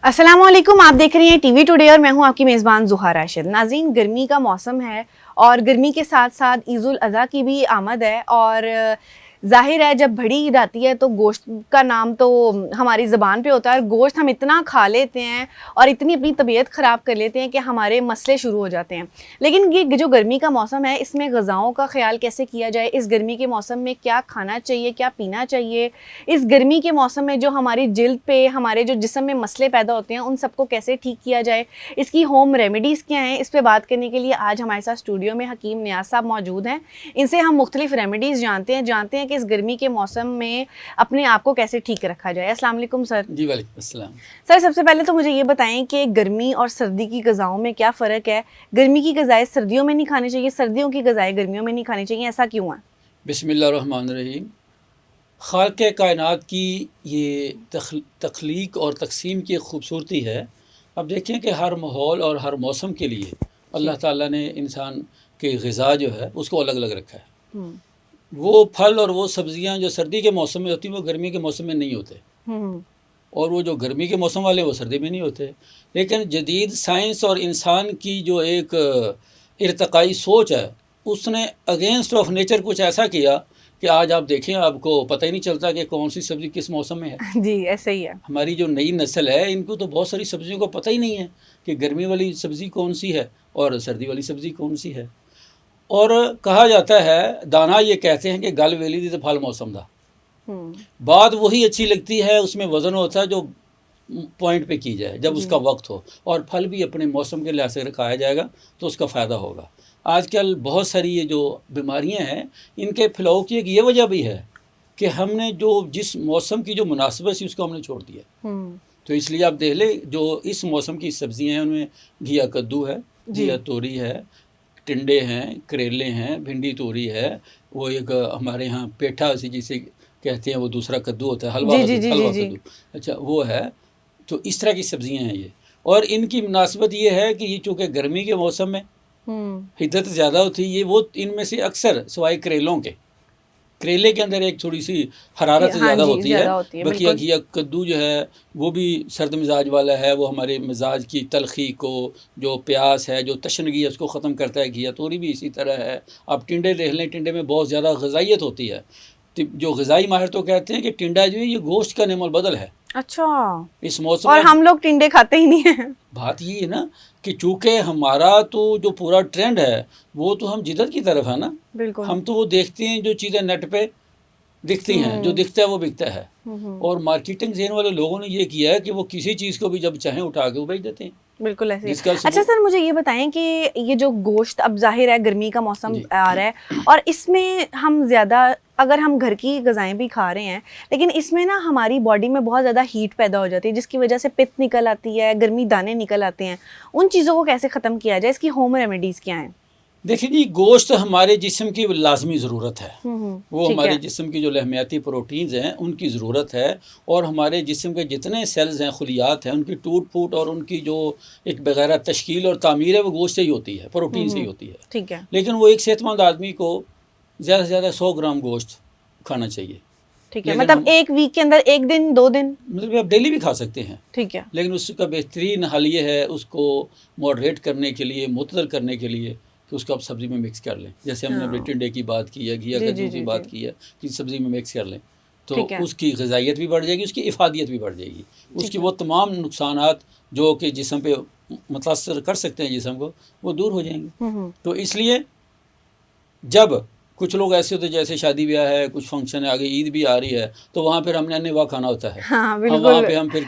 अस्सलाम वालेकुम, आप देख रही हैं टीवी टुडे और मैं हूं आपकी मेज़बान ज़ुहा राशिद। नाज़रीन, गर्मी का मौसम है और गर्मी के साथ साथ ईद उल अज़हा की भी आमद है और ज़ाहिर है जब बड़ी ईद आती है तो गोश्त का नाम तो हमारी ज़बान पे होता है और गोश्त हम इतना खा लेते हैं और इतनी अपनी तबीयत ख़राब कर लेते हैं कि हमारे मसले शुरू हो जाते हैं। लेकिन ये जो गर्मी का मौसम है, इसमें ग़िज़ाओं का ख़्याल कैसे किया जाए, इस गर्मी के मौसम में क्या खाना चाहिए, क्या पीना चाहिए, इस गर्मी के मौसम में जो हमारी जिल्द पे, हमारे जो जिस्म में मसले पैदा होते हैं, उन सबको कैसे ठीक किया जाए, इसकी होम रेमेडीज़ क्या हैं, इस पे बात करने के लिए आज हमारे साथ स्टूडियो में हकीम नियाज़ साहब मौजूद हैं। इनसे हम मुख्तलिफ रेमेडीज़ जानते हैं कि इस गर्मी के मौसम में अपने आप को कैसे ठीक रखा जाए। अस्सलाम वालेकुम सर। जी वालेकुम अस्सलाम। सर, सबसे पहले तो मुझे ये बताएं कि गर्मी और सर्दी की ग़िज़ाओं में क्या फ़र्क है? गर्मी की ग़िज़ाएँ सर्दियों में नहीं खानी चाहिए, सर्दियों की ग़िज़ाएँ गर्मियों में नहीं खानी चाहिए, ऐसा क्यों है? बिस्मिल्लाहिर्रहमानिर्रहीम। खालिक़ कायनात की ये तख्लीक और तक़सीम की खूबसूरती है। अब देखें कि हर माहौल और हर मौसम के लिए अल्लाह ताला ने इंसान के ग़िज़ा जो है उसको अलग अलग रखा है। वो फल और वो सब्ज़ियाँ जो सर्दी के मौसम में होती हैं वो गर्मी के मौसम में नहीं होते, और वो जो गर्मी के मौसम वाले वो सर्दी में नहीं होते। लेकिन जदीद साइंस और इंसान की जो एक इर्तकाई सोच है उसने अगेंस्ट ऑफ नेचर कुछ ऐसा किया कि आज आप देखें आपको पता ही नहीं चलता कि कौन सी सब्ज़ी किस मौसम में है। जी, ऐसे ही है। हमारी जो नई नस्ल है इनको तो बहुत सारी सब्ज़ियों को पता ही नहीं है कि गर्मी वाली सब्ज़ी कौन सी है और सर्दी वाली सब्ज़ी कौन सी है। और कहा जाता है, दाना ये कहते हैं कि गल वेली दी तो फल मौसम दा। बात वही अच्छी लगती है, उसमें वज़न होता है जो पॉइंट पे की जाए जब उसका वक्त हो, और फल भी अपने मौसम के लिहाज से खाया जाएगा तो उसका फ़ायदा होगा। आजकल बहुत सारी ये जो बीमारियां हैं इनके फैलाव की एक ये वजह भी है कि हमने जो जिस मौसम की जो मुनासिबत थी उसको हमने छोड़ दिया। तो इसलिए आप देख ले, जो इस मौसम की सब्ज़ियां हैं उनमें घिया कद्दू है, घिया तोरी है, टिंडे हैं, करेले हैं, भिंडी तोरी है, वो एक हमारे यहाँ पेठा जिसे कहते हैं वो दूसरा कद्दू होता है, हलवा कद्दू, अच्छा वो है। तो इस तरह की सब्ज़ियां हैं ये, और इनकी मुनासिबत ये है कि ये चूँकि गर्मी के मौसम में हिद्दत ज़्यादा होती है, ये वो इनमें से अक्सर सिवाय करेलों के, करेले के अंदर एक थोड़ी सी हरारत ज़्यादा होती है। बकिया घिया कद्दू जो है वो भी सर्द मिजाज वाला है, वो हमारे मिजाज की तलखी को, जो प्यास है, जो तशनगी है उसको ख़त्म करता है। घिया तोरी भी इसी तरह है। आप टिंडे देख लें, टिंडे में बहुत ज़्यादा ग़िज़ाइयत होती है। जो ग़िज़ाई माहिर तो कहते हैं कि टिंडा जो है ये गोश्त का नेमल बदल है। अच्छा, इस मौसम और हम लोग टिंडे खाते ही नहीं हैं। बात ये है ना कि चूँकि हमारा तो जो पूरा ट्रेंड है वो तो हम जिद्दत की तरफ है ना। बिल्कुल। हम तो वो देखते हैं जो चीज़ें नेट पे दिखती हैं, जो दिखता है वो बिकता है, और मार्केटिंग ज़हन वाले लोगों ने ये किया है कि वो किसी चीज़ को भी जब चाहें उठा के वो बेच देते हैं। बिल्कुल ऐसे ही। अच्छा सर, मुझे ये बताएं कि ये जो गोश्त, अब जाहिर है गर्मी का मौसम आ रहा है और इसमें हम ज़्यादा, अगर हम घर की ग़िज़ाएँ भी खा रहे हैं लेकिन इसमें ना हमारी बॉडी में बहुत ज़्यादा हीट पैदा हो जाती है जिसकी वजह से पित्त निकल आती है, गर्मी दाने निकल आते हैं, उन चीज़ों को कैसे ख़त्म किया जाए, इसकी होम रेमेडीज़ क्या हैं? देखिए जी, गोश्त हमारे जिस्म की लाजमी ज़रूरत है। वो हमारे जिस्म की जो लहमियाती प्रोटीन्स हैं उनकी ज़रूरत है, और हमारे जिस्म के जितने सेल्स हैं, खुलियात हैं, उनकी टूट फूट और उनकी जो एक वगैरह तश्कील और तामीर है वो गोश्त से ही होती है, प्रोटीन से ही होती है। ठीक है। लेकिन वो एक सेहतमंद आदमी को ज़्यादा से ज़्यादा 100 ग्राम गोश्त खाना चाहिए। ठीक है, मतलब एक वीक के अंदर, एक दिन, 2 दिन, मतलब आप डेली भी खा सकते हैं। ठीक है। लेकिन उसका बेहतरीन हल ये है उसको मॉडरेट करने के लिए, मुतदल करने के लिए, कि उसको आप सब्ज़ी में मिक्स कर लें। जैसे हमने टिंडे की बात की है, घिया कद्दू की बात की है, कि सब्ज़ी में मिक्स कर लें तो उसकी ग़िज़ाइयत भी बढ़ जाएगी, उसकी इफ़ादियत भी बढ़ जाएगी, उसकी वो तमाम नुकसानात जो कि जिस्म पे मुतासर कर सकते हैं जिस्म को, वो दूर हो जाएंगे। तो इसलिए जब कुछ लोग ऐसे होते हैं जैसे शादी ब्याह है, कुछ फंक्शन है, आगे ईद भी आ रही है, तो वहाँ पर हमने अन्य वाह खाना होता है। हाँ, वहाँ पे हम फिर